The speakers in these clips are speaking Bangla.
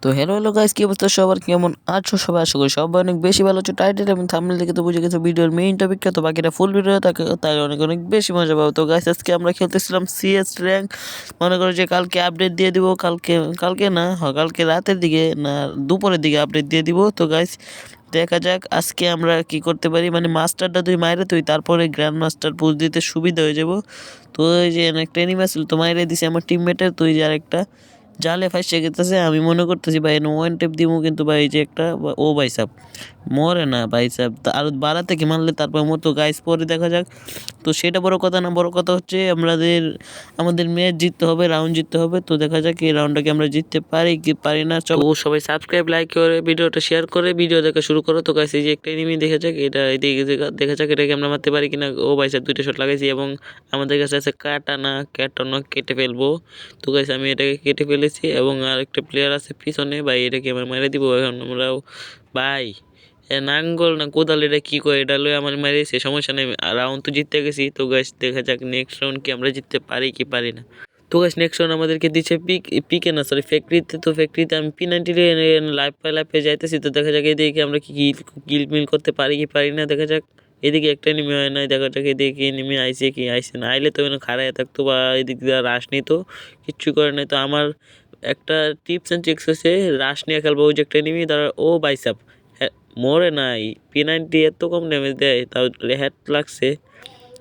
তো হ্যালো গাইস, কি অবস্থা সবার? কেমন আছো সবাই? আশা করি সবাই অনেক বেশি ভালো আছো। টাইটেল এবং থাম্বনেল দেখে তো বুঝে গেছো ভিডিওর মেইন টপিকটা। তো বাকিটা ফুল ভিডিও তাই অনেক অনেক বেশি মজা পাবো। তো গাইস, আজকে আমরা খেলতেছিলাম সিএস র্যাঙ্ক। মনে করো যে কালকে আপডেট দিয়ে দিব, কালকে কালকে না কালকে রাতের দিকে না দুপুরের দিকে আপডেট দিয়ে দিব। তো গাইস, দেখা যাক আজকে আমরা কি করতে পারি। মানে মাস্টারটা তুই মাইরে তুই তারপরে গ্র্যান্ড মাস্টার পুশ দিতে সুবিধা হয়ে যাব। তো এই যে একটা এনিমি আসল তো মাইরে দিছে আমার টিমমেটের, তুই যে আরেকটা জালে ফাঁসে গেতেছে। আমি মনে করতেছি ভাই ওয়ান টেপ দিব, কিন্তু ভাই যে একটা ও ভাই সাব মরে না ভাই সাব, আরো বাড়া থেকে মারলে তারপর মতো গাইস পরে দেখা যাক। তো সেটা বড় কথা না, বড় কথা হচ্ছে আমাদের ম্যাচ জিততে হবে, রাউন্ড জিততে হবে। তো দেখা যাক এই রাউন্ডটাকে আমরা জিততে পারি কি পারি না। চলো সবাই সাবস্ক্রাইব লাইক করে ভিডিওটা শেয়ার করে ভিডিও দেখা শুরু করো। তো গাইস এই যে একটা এনিমি দেখা যাক, এটা এদিকে দেখা যাক এটাকে আমরা মারতে পারি কিনা। ও ভাই সাব দুইটা শট লাগাইছি এবং আমাদের কাছে আছে কাটানো কেটে ফেলবো। তো গাইস আমি এটাকে কেটে ফেলেছি এবং আরেকটা প্লেয়ার আছে পিছনে। ভাই এটাকে আমরা মেরে দিব এখন আমরাও। ভাই নাঙ্গল না কোদাল এটা কি করে, এটা লয়ে আমার মেরেছে, সমস্যা নেই, রাউন্ড তো জিততে গেছি। তো গাইস দেখা যাক নেক্সট রাউন্ড কি আমরা জিততে পারি কি পারি না। তো গাইস নেক্সট রাউন্ড আমাদেরকে দিচ্ছে পিকে না সরি ফ্যাক্টরিতে। তো ফ্যাক্টরিতে আমি P90 লাইফে যাইতেছি। তো দেখা যাক এদিকে আমরা কি কিল মিল করতে পারি কি পারি না। দেখা যাক এদিকে একটা এনিমি হয় নাই। দেখা যাক এদিকে এনিমি আইছে কি আইছে না, আইলে তো খাড়ায় থাকতো বা এদিক দিয়ে রাশ নিত, কিচ্ছু করে নাই। তো আমার একটা টিপস অ্যান্ড ট্রিক্স হচ্ছে রাশ নিয়ে খেলবো। ওই যে একটা এনিমি তারা ও বাইসাপ মরে নাই, P90 এত কম ড্যামেজ দেয়, তাহলে হেড লাগছে,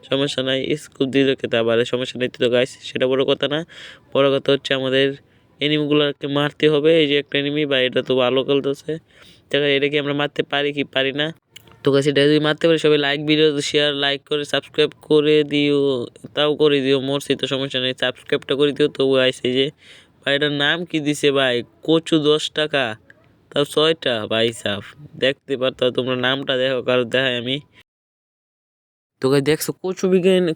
সমস্যা নাই, স্কুপ দিয়ে খেতে আবার সমস্যা নেই। তো গাইস সেটা বড় কথা না, বড় কথা হচ্ছে আমাদের এনিমিগুলোকে মারতে হবে। এই যে একটা এনিমি বা এটা তো ভালো খেলতেছে, দেখা এটাকে আমরা মারতে পারি কি পারি না। তো গাইস এটা যদি মারতে পারি সবাই ভিডিও শেয়ার লাইক করে সাবস্ক্রাইব করে দিও, তাও করে দিও, মরছি তো সমস্যা নেই, সাবস্ক্রাইবটা করে দিও। তো গাইস এই যে ভাই এটার নাম কি দিছে ভাই, কচু 10 টাকা তাও 6টা ভাই সাফ, দেখতে পারতো তোমরা, নামটা দেখো কারো দেখায় আমি। তো গাইস দেখছো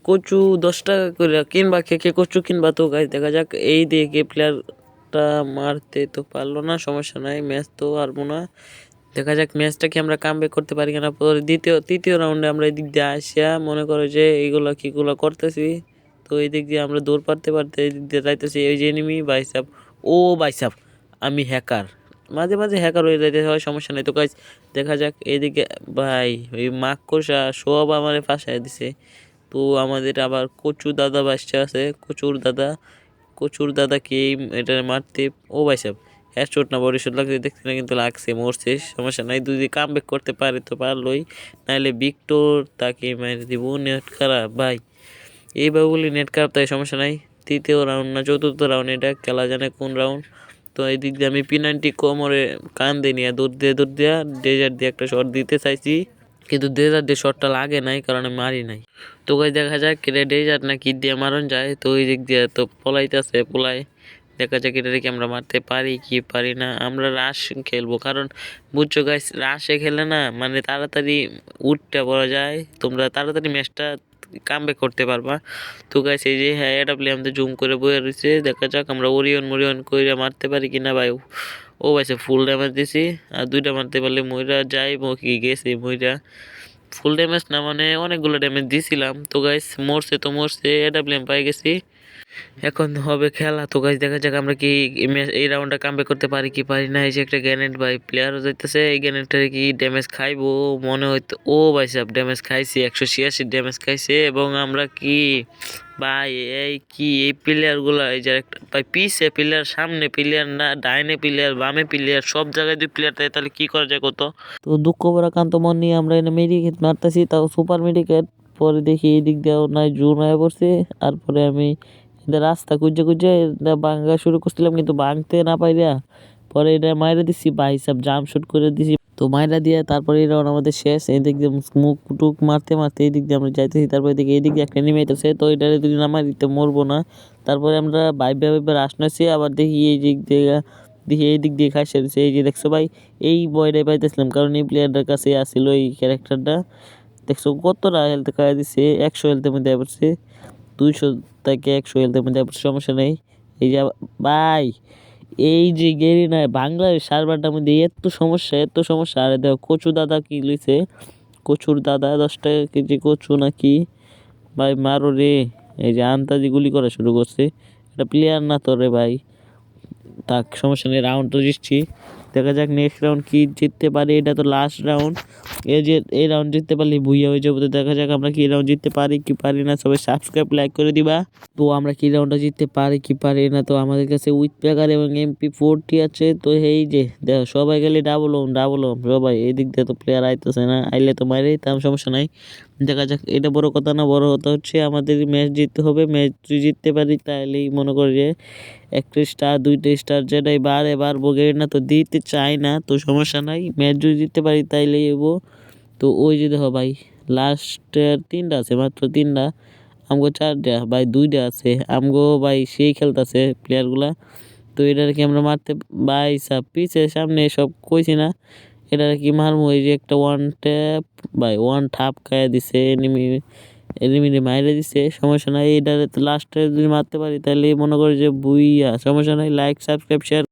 কচু 10 টাকা করে কিনবা, কে কচু কিনবা। তো গাইস দেখা যাক এই দিকে প্লেয়ারটা মারতে তো পারলো না, সমস্যা নাই, ম্যাচ তো পারবো না। দেখা যাক ম্যাচটা কি আমরা কামব্যাক করতে পারি কিনা। পরে তৃতীয় রাউন্ডে আমরা এদিক দিয়ে আসিয়া মনে করো যে এইগুলা কিগুলা করতেছি। তো এই দিক দিয়ে আমরা দৌড় পারতে এই দিক দিয়ে যাইতেছি। এই যে এনিমি বাইসাপ, ও বাইসাপ আমি হ্যাকার, মাঝে মাঝে হ্যাকার হয়ে যাইতে হয়, সমস্যা নেই। তো গাইস দেখা যাক এইদিকে ভাই ওই মাকড়সা সব আমারে ফাঁসায় দিছে। তো আমাদের আবার কচু দাদা বাসা আছে, কচুর দাদাকে এটা মারতে, ও বাইসাপ হেডশট না বডি শট লাগছে দেখছি না, কিন্তু লাগছে, মরছে, সমস্যা নাই। যদি কামব্যাক করতে পারে তো পারলোই, নাহলে ভিক্টর তাকে মেরে দিব। নেট খারাপ ভাই, এইভাবে বলি নেট খারাপ, তাই সমস্যা নাই। তৃতীয় রাউন্ড না চতুর্থ রাউন্ড, এটা খেলা জানে কোন রাউন্ড। তো এই দিক দিয়ে আমি P90 কোমরে কান দিয়ে নিয়ে দৌড় দিয়া ডেজার্ট দিয়ে একটা শট দিতে চাইছি, কিন্তু ডেজার্ট দিয়ে শটটা লাগে নাই কারণ আমি মারি নাই। তো গাইস দেখা যাক ডেজার্ট না কি দিয়ে মারন যায়। তো ওই দিক দিয়ে তো পলাইতেছে পোলাই, দেখা যাক এটা কি আমরা মারতে পারি কি পারি না। আমরা রাশ খেলবো, কারণ বুঝছো গাইস রাশে খেলে না মানে তাড়াতাড়ি উঠতে পড়া যায়, তোমরা তাড়াতাড়ি ম্যাচটা কামব্যাক করতে পারবা। তো গাইস এই যে হ্যাঁ এটা প্লে আমাদের জুম করে বয়ে রয়েছে, দেখা যাক আমরা ওরিয়ন করে মারতে পারি কিনা ভাই। ও ভাই ফুল ড্যামেজ দিছি, আর দুইটা মারতে পারলে মইরা যাই, কি গেছে মইরা, ফুল ড্যামেজ না মানে অনেকগুলো ড্যামেজ দিছিলাম। তো গাইস মরছে এটা ব্লেম পাই গেছি, এখন হবে খেলা। তো গাইস দেখা যাক আমরা কি এই রাউন্ডটা কামব্যাক করতে পারি কি পারি না। এই যে একটা গ্রেনেড ভাই প্লেয়ারও যাইতেছে, এই গ্রেনেডটা কি ড্যামেজ খাইবো মনে হইতো, ও ভাই সাহেব ড্যামেজ খাইছে, 186 ড্যামেজ খাইছে। এবং আমরা কি ভাই এই প্লেয়ার গুলা, এই যে একটা ভাই পিছে প্লেয়ার, সামনে প্লেয়ার না, ডাইনে প্লেয়ার বামে প্লেয়ার, সব জায়গায় দুই প্লেয়ার থাকে, তাহলে কি করা যায় কত। তো দুঃখ ভরা মন নিয়ে আমরা এনে মেডিকেট মারতেছি, তাও সুপার মেডিকেট। পরে দেখি এই দিক দিয়েও নাই জুন হয়ে পড়ছে। আর পরে আমি রাস্তা খুঁজে ভাঙা শুরু করছিলাম, কিন্তু ভাঙতে না পাইরা পরে এটা মাইরা দিছি ভাই সব জাম শুট করে দিছি। তো মাইরা দিয়ে তারপরে এই রাউন্ড আমাদের শেষ। এদিক দিয়ে স্মোক টুক মারতে এই দিক দিয়ে আমরা যাইতেছি। তারপরে এদিক দিয়ে একটা নেমে আইতেছে, তো এটা যদি নামাই দিতে মরবো না। তারপরে আমরা ভাইবে আসতেছি, আবার দেখি এই দিক দিয়ে এই দিক দিয়ে খাইছে দিছে। এই যে দেখছো ভাই এই বয়টাই পাইতেছিলাম, কারণ এই প্লেয়ারটার কাছে আসছিল এই ক্যারেক্টারটা, দেখছো কতটা হেলথ খাওয়া দিছে, 100 হেলথের মধ্যে পড়ছে, 200 থেকে 100 হেলথের মধ্যে পড়ছে, সমস্যা নেই। এই যে ভাই এই যে গেরি না বাংলাদেশ সার্ভারটার মধ্যে এত সমস্যা। আরে দেখো কচু দাদা কি লইছে, কচুর দাদা 10 টাকা কেজি কচু নাকি ভাই, মারো রে। এই যে আন্তাজি গুলি করা শুরু করছে, এটা প্লেয়ার না তো রে ভাই, থাক সমস্যা নেই, রাউন্ড তো জিতছি। দেখা যাক নেক্সট রাউন্ড কি জিততে পারি। এটা তো লাস্ট রাউন্ড, এই রাউন্ড জিততে পারলে ভুইয়া হয়ে যাবো। তো দেখা যাক আমরা কি রাউন্ড জিততে পারি কি পারি না। সবাই সাবস্ক্রাইব লাইক করে দিবা। তো আমরা কি রাউন্ডটা জিততে পারি কি পারি না। তো আমাদের কাছে উইথ প্যাকার এবং MP40 আছে। তো এই যে দেখো সবাই গেলে ডাবল হোম সবাই, এই দিক দিয়ে তো প্লেয়ার আইতেছে না, আইলে তো মাইরে দিতাম, সমস্যা নাই। দেখা যাক, এটা বড় কথা না, বড় কথা হচ্ছে আমাদের ম্যাচ জিততে হবে। ম্যাচ যদি জিততে পারি তাহলেই মনে করি যে একটা স্টার 2টা স্টার যেটাই বারে বাড়বো, না তো দিতে চাই না, তো সমস্যা নাই। ম্যাচ যদি জিততে পারি তাইলেই এবো। তো ওই যে দেখো ভাই লাস্টের 3টা আছে, মাত্র 3টা, আমগো 4টা ভাই, 2টা আছে আমগো ভাই, সেই খেলতেছে প্লেয়ারগুলা। তো এটার কি আমরা মারতে ভাই সাব পিছে সামনে সব কইছি না, এটার কি মারমু। এই যে একটা ওয়ান ট্যাপ ভাই, ওয়ান ঠাপ খাইয়া দিছে, এনিমিরে মাইরে দিছে, সমস্যা নাই। এটার লাস্টে যদি মারতে পারি তাহলে মনে করি যে বুইয়া, সমস্যা নাই। Like subscribe share